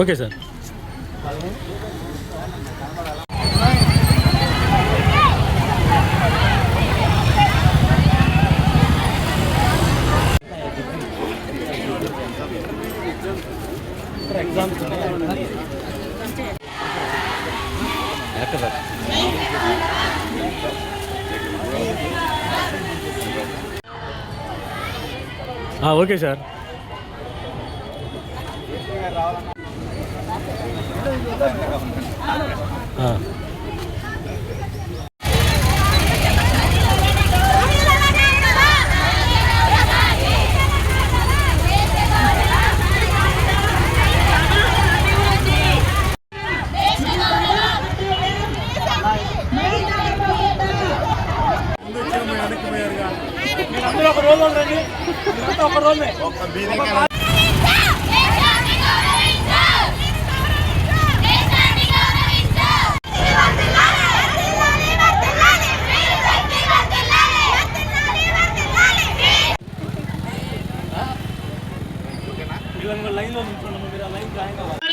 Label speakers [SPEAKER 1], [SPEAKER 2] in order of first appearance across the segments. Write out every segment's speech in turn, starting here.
[SPEAKER 1] Okay sir. Okay sir. ఒక రోజు రండి, ఒక రోజు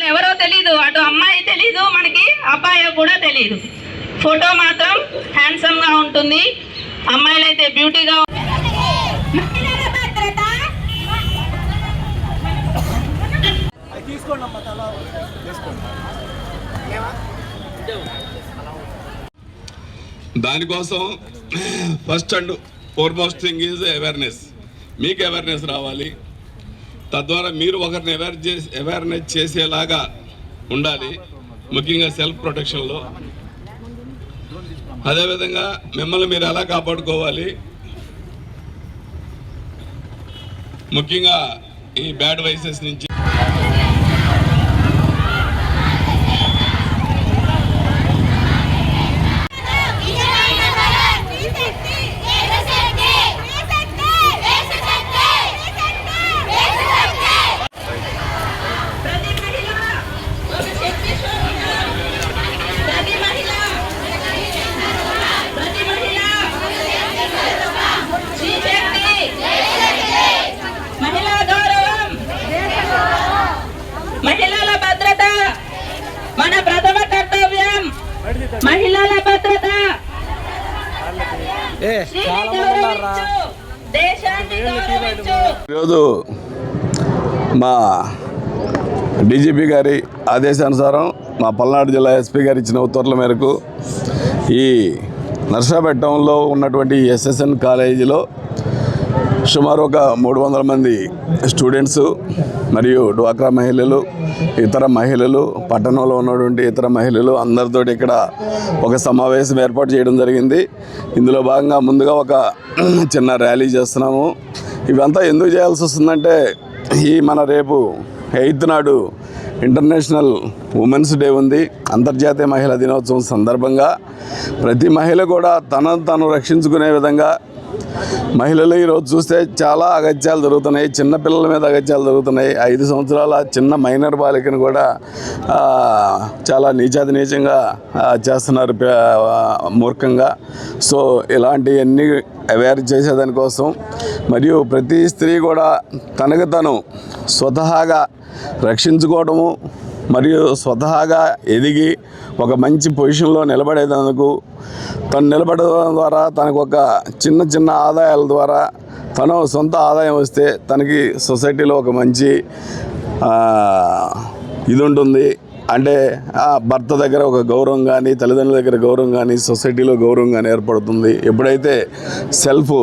[SPEAKER 2] ఎవరో తెలీదు, అటు అమ్మాయి తెలీదు, మనకి అబ్బాయి కూడా తెలీదు. ఫోటో మాత్రం హ్యాండ్సమ్ గా ఉంటుంది, అమ్మాయిలు అయితే బ్యూటీగా.
[SPEAKER 3] దానికోసం first and foremost thing is awareness. మీకు అవేర్నెస్ రావాలి, తద్వారా మీరు ఒకరిని అవేర్నెస్ చేసేలాగా ఉండాలి, ముఖ్యంగా సెల్ఫ్ ప్రొటెక్షన్లో. అదేవిధంగా మిమ్మల్ని మీరు ఎలా కాపాడుకోవాలి, ముఖ్యంగా ఈ బ్యాడ్ వైసెస్ నుంచి.
[SPEAKER 2] మహిళల భద్రత మన ప్రథమ కర్తవ్యం. మహిళల భద్రత
[SPEAKER 3] ఈరోజు మా డీజీపీ గారి ఆదేశానుసారం మా పల్నాడు జిల్లా ఎస్పీ గారు ఇచ్చిన ఉత్తర్వుల మేరకు ఈ నర్సాపేటలో ఉన్నటువంటి ఎస్ఎస్ఎన్ కాలేజీలో సుమారు ఒక 300 మంది స్టూడెంట్స్ మరియు డ్వాక్రా మహిళలు, ఇతర మహిళలు, పట్టణంలో ఉన్నటువంటి ఇతర మహిళలు అందరితో ఇక్కడ ఒక సమావేశం ఏర్పాటు చేయడం జరిగింది. ఇందులో భాగంగా ముందుగా ఒక చిన్న ర్యాలీ చేస్తున్నాము. ఇవంతా ఎందుకు చేయాల్సి వస్తుందంటే, ఈ మన రేపు 8th నాడు ఇంటర్నేషనల్ ఉమెన్స్ డే ఉంది. అంతర్జాతీయ మహిళా దినోత్సవం సందర్భంగా ప్రతి మహిళ కూడా తనను తాను రక్షించుకునే విధంగా, మహిళలు ఈరోజు చూస్తే చాలా అగత్యాలు జరుగుతున్నాయి, చిన్నపిల్లల మీద అగత్యాలు జరుగుతున్నాయి. 5 సంవత్సరాల చిన్న మైనర్ బాలికను కూడా చాలా నీచంగా చేస్తున్నారు మూర్ఖంగా. సో ఇలాంటివన్నీ అవేర్ చేసేదానికోసం, మరియు ప్రతి స్త్రీ కూడా తనకు తను స్వతహాగా రక్షించుకోవడము మరియు స్వతహాగా ఎదిగి ఒక మంచి పొజిషన్లో నిలబడేందుకు, తను నిలబడడం ద్వారా తనకు ఒక చిన్న ఆదాయాల ద్వారా తను సొంత ఆదాయం వస్తే తనకి సొసైటీలో ఒక మంచి ఇది ఉంటుంది. అంటే భర్త దగ్గర ఒక గౌరవం కానీ, తల్లిదండ్రుల దగ్గర గౌరవం కానీ, సొసైటీలో గౌరవం కానీ ఏర్పడుతుంది. ఎప్పుడైతే సెల్ఫ్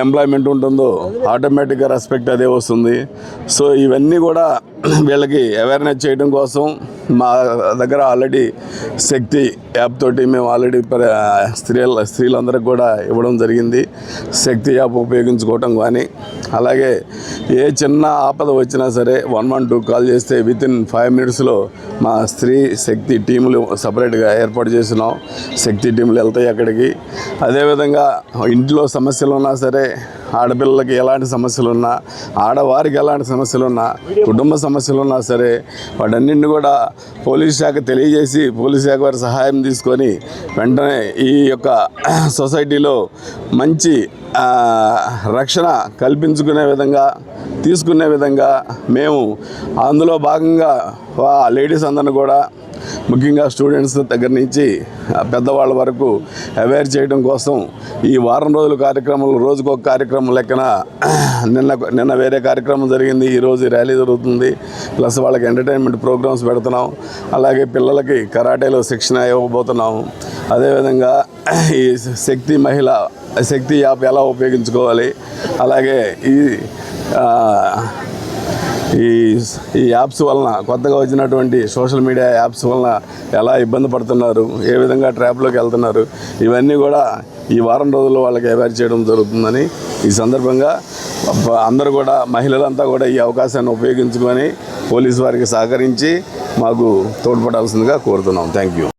[SPEAKER 3] ఎంప్లాయ్మెంట్ ఉంటుందో ఆటోమేటిక్గా రెస్పెక్ట్ అదే వస్తుంది. సో ఇవన్నీ కూడా వీళ్ళకి అవేర్నెస్ చేయడం కోసం మా దగ్గర ఆల్రెడీ శక్తి యాప్ తోటి మేము ఆల్రెడీ స్త్రీలందరికీ కూడా ఇవ్వడం జరిగింది. శక్తి యాప్ ఉపయోగించుకోవటం కానీ, అలాగే ఏ చిన్న ఆపద వచ్చినా సరే 112 కాల్ చేస్తే వితిన్ 5 minutesలో మా స్త్రీ శక్తి టీములు సపరేట్గా ఏర్పాటు చేసినాం. శక్తి టీములు వెళ్తాయి అక్కడికి. అదేవిధంగా ఇంట్లో సమస్యలు ఉన్నా సరే, ఆడపిల్లలకి ఎలాంటి సమస్యలు ఉన్నా, ఆడవారికి ఎలాంటి సమస్యలు ఉన్నా, కుటుంబ సమస్యలు ఉన్నా సరే, వాటన్నింటినీ కూడా పోలీస్ శాఖ తెలియజేసి పోలీస్ శాఖ వారి సహాయం తీసుకొని వెంటనే ఈ యొక్క సొసైటీలో మంచి రక్షణ కల్పించుకునే విధంగా తీసుకునే విధంగా మేము అందులో భాగంగా లేడీస్ అందరిని కూడా ముఖ్యంగా స్టూడెంట్స్ దగ్గర నుంచి పెద్దవాళ్ళ వరకు అవేర్ చేయడం కోసం ఈ వారం రోజుల కార్యక్రమంలో రోజుకొక కార్యక్రమం లెక్కన నిన్న వేరే కార్యక్రమం జరిగింది, ఈరోజు ర్యాలీ జరుగుతుంది. ప్లస్ వాళ్ళకి ఎంటర్టైన్మెంట్ ప్రోగ్రామ్స్ పెడుతున్నాం. అలాగే పిల్లలకి కరాటేలో శిక్షణ ఇవ్వబోతున్నాం. అదేవిధంగా ఈ శక్తి యాప్ ఎలా ఉపయోగించుకోవాలి, అలాగే ఈ యాప్స్ వలన కొత్తగా వచ్చినటువంటి సోషల్ మీడియా యాప్స్ వలన ఎలా ఇబ్బంది పడుతున్నారు, ఏ విధంగా ట్రాప్లోకి వెళ్తున్నారు, ఇవన్నీ కూడా ఈ వారం రోజుల్లో వాళ్ళకి అవేర్ చేయడం జరుగుతుందని ఈ సందర్భంగా అందరూ కూడా మహిళలంతా కూడా ఈ అవకాశాన్ని ఉపయోగించుకొని పోలీసు వారికి సహకరించి మాకు తోడ్పడాల్సిందిగా కోరుతున్నాం. Thank you.